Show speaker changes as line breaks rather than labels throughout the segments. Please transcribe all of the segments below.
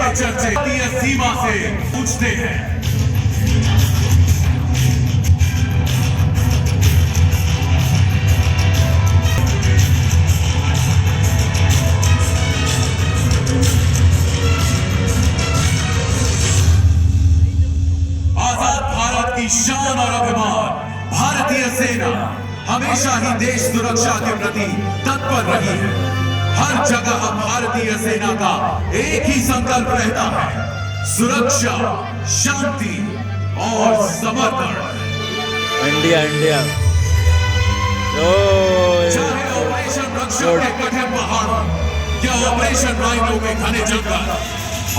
के चर्चे भारतीय सीमा से पूछते हैं। आजाद भारत की शान और अभिमान भारतीय सेना हमेशा ही देश सुरक्षा के प्रति तत्पर रही है। हर जगह भारतीय सेना का एक ही संकल्प रहता है, सुरक्षा, शांति और समर्पण।
इंडिया इंडिया
चाहे ऑपरेशन रक्षक के कठिन पहाड़ों या ऑपरेशन राइनो के घने जंगल,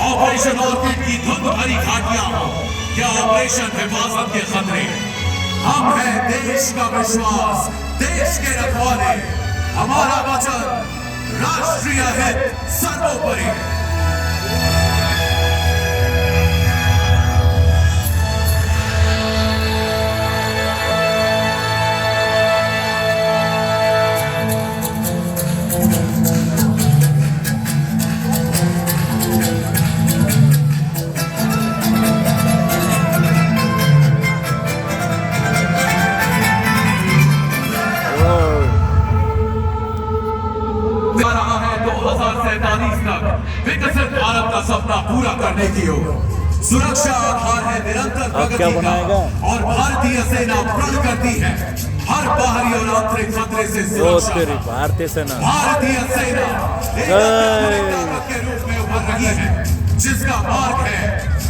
ऑपरेशन ऑर्किड की धुंध भरी घाटियां हो या ऑपरेशन हिफाजत के खतरे, हम हैं देश का विश्वास, देश के रखवाले। हमारा वचन राष्ट्रीय हित सर्वोपरि। विकसित भारत का सपना पूरा करने की ओर सुरक्षा आधार है निरंतर प्रगति का, और भारतीय सेना प्रण करती है हर बाहरी और आंतरिक खतरे से सुरक्षा।
भारतीय सेना
ताकत के रूप में उभर रही है, जिसका मार्ग है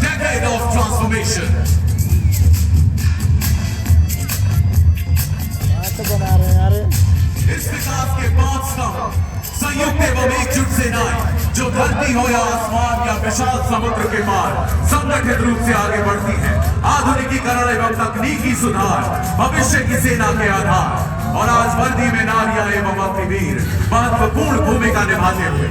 डेकेड ऑफ ट्रांसफॉर्मेशन। इस विकास के 5 स्तंभ संयुक्त एवं एकजुट सेनाएं जो धरती हो या आसमान या विशाल समुद्र के पार संगठित रूप से आगे बढ़ती है। आधुनिकीकरण एवं तकनीकी सुधार भविष्य की सेना के आधार, और आज वर्दी में नारियां एवं अग्निवीर महत्वपूर्ण भूमिका निभाते हुए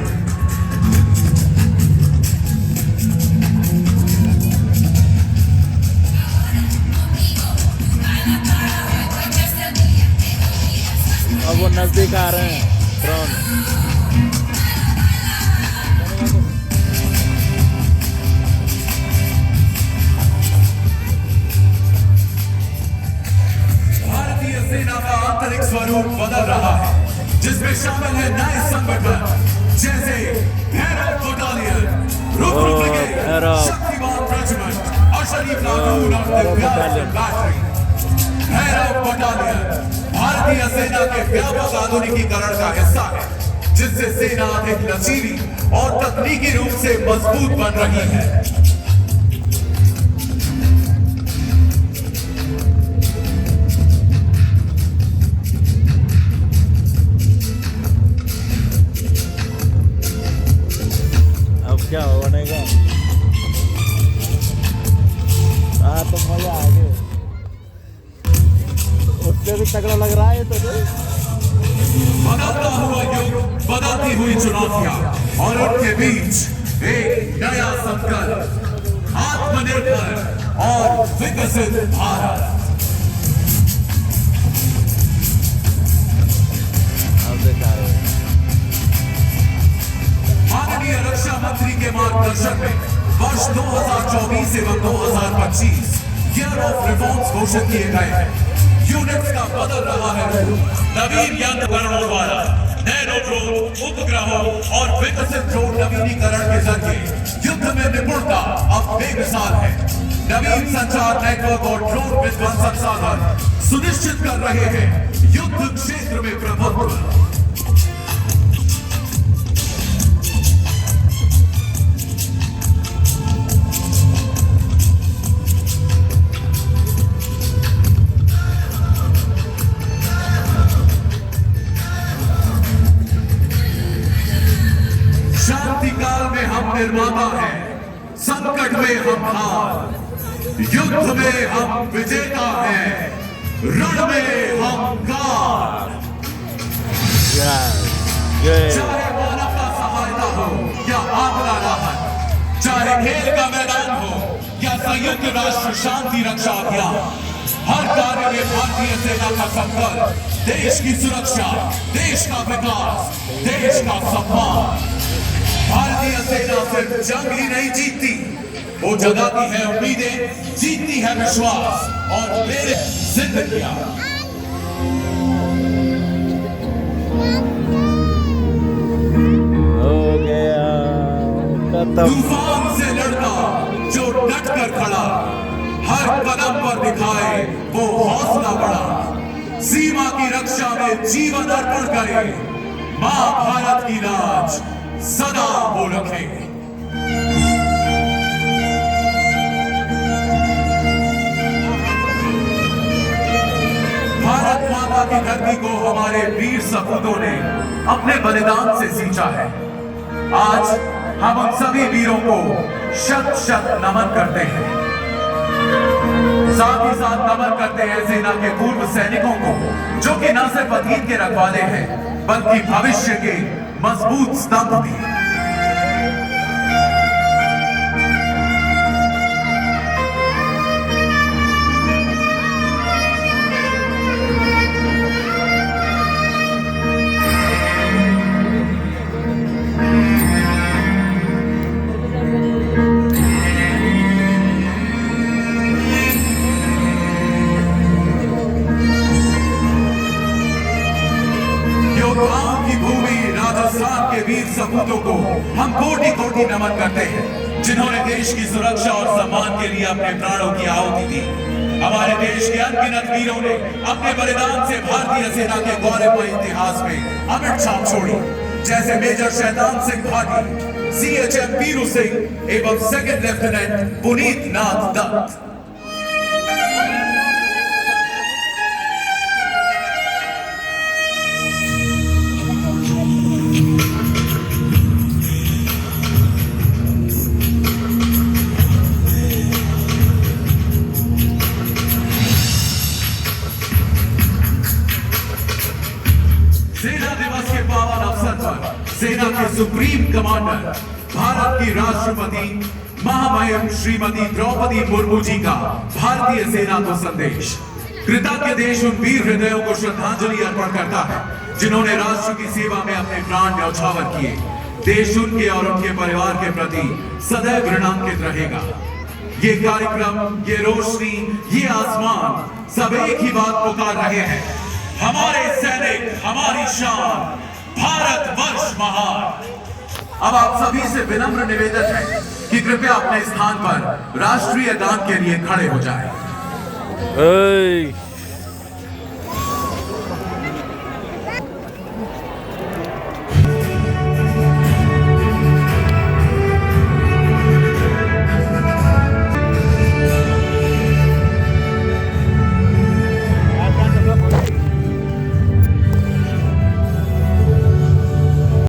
अब वो नजदीक आ रहे हैं ड्रोन।
स्वरूप बदल रहा है, जिसमें शामिल है नए संगठन जैसे Bhairav battalion, Rudra brigade, Shaktimaan regiment और शरीफ लाटून और दिव्यांग बैटरी। भैरव बटालियन भारतीय सेना के व्यापक आधुनिकीकरण का हिस्सा है, जिससे सेना अधिक लचीली और तकनीकी रूप से मजबूत बन रही है।
क्या बनेगा? तो मजा आ गया, उससे भी तगड़ा लग रहा है। तो
बदलता हुआ युग, बदलती हुई चुनौतियां और उनके बीच एक नया संकल्प, आत्मनिर्भर और विकसित भारत। माननीय रक्षा मंत्री के मार्गदर्शन में वर्ष 2024 एवं 2025 ईयर ऑफ रिफॉर्म्स घोषित किए गए हैं। यूनिट्स का बदल रहा है रूप, नवीन यंत्रों द्वारा नैनो ड्रोन, उपग्रहों और विकसित ड्रोन नवीनीकरण के जरिए युद्ध में निपुणता अब बेमिसाल है। नवीन संचार नेटवर्क और ड्रोन विध्वंसक साधन सुनिश्चित कर रहे हैं युद्ध क्षेत्र में प्रभुत्व। निर्माता है, संकट में हम हार, युद्ध में हम विजेता हैं, रण में हम कार। चाहे मानवता सहायता हो या आपदा राहत, चाहे खेल का मैदान हो या संयुक्त राष्ट्र शांति रक्षा अभियान, हर कार्य में भारतीय सेना का संकल्प देश की सुरक्षा, देश का विकास, देश का सम्मान। भारतीय सेना सिर्फ जंग ही नहीं जीतती, वो जगाती है उम्मीदें, जीतती है विश्वास और मेरे जिंदगियां।
हो गया खत्म।
तूफान से लड़ता जो डट कर खड़ा, हर कदम पर दिखाए वो हौसला बड़ा, सीमा की रक्षा में जीवन अर्पण करे, मां भारत की लाज सदा वो रखे। भारत माता की धरती को हमारे वीर सपूतों ने अपने बलिदान से सींचा है। आज हम उन सभी वीरों को शत शत नमन करते हैं। साथ ही साथ नमन करते हैं सेना के पूर्व सैनिकों को, जो कि न सिर्फ अतीत के रखवाले हैं बल्कि भविष्य के मजबूत स्तंभ भी। योद्धाओं की भूमि राजस्थान के वीर सपूतों को हम कोटि कोटि नमन करते हैं, जिन्होंने देश की सुरक्षा और सम्मान के लिए अपने प्राणों की आहुति दी। हमारे देश के अनगिनत वीरों ने अपने बलिदान से भारतीय सेना के गौरवमय इतिहास में अमिट छाप छोड़ी, जैसे मेजर शैतान सिंह भाटी, CHM वीरू सिंह एवं सेकंड लेफ्टिनेंट पुनीत नाथ दत्त। सेना दिवस के पावन अवसर पर सेना के सुप्रीम कमांडर भारत की राष्ट्रपति महामहिम श्रीमती द्रौपदी मुर्मू जी का भारतीय सेना को संदेश। कृतज्ञ देश उन वीर हृदयों को श्रद्धांजलि अर्पण करता है, जिन्होंने राष्ट्र की सेवा में अपने प्राण न्यौछावर किए। देश उनके और उनके परिवार के प्रति सदैव ऋणांकित रहेगा। ये कार्यक्रम, ये रोशनी, ये आसमान सब एक ही बात पुकार रहे हैं, हमारे सैनिक, हमारी शान, भारतवर्ष महान। अब आप सभी से विनम्र निवेदन है कि कृपया अपने स्थान पर राष्ट्रीय गान के लिए खड़े हो जाएं।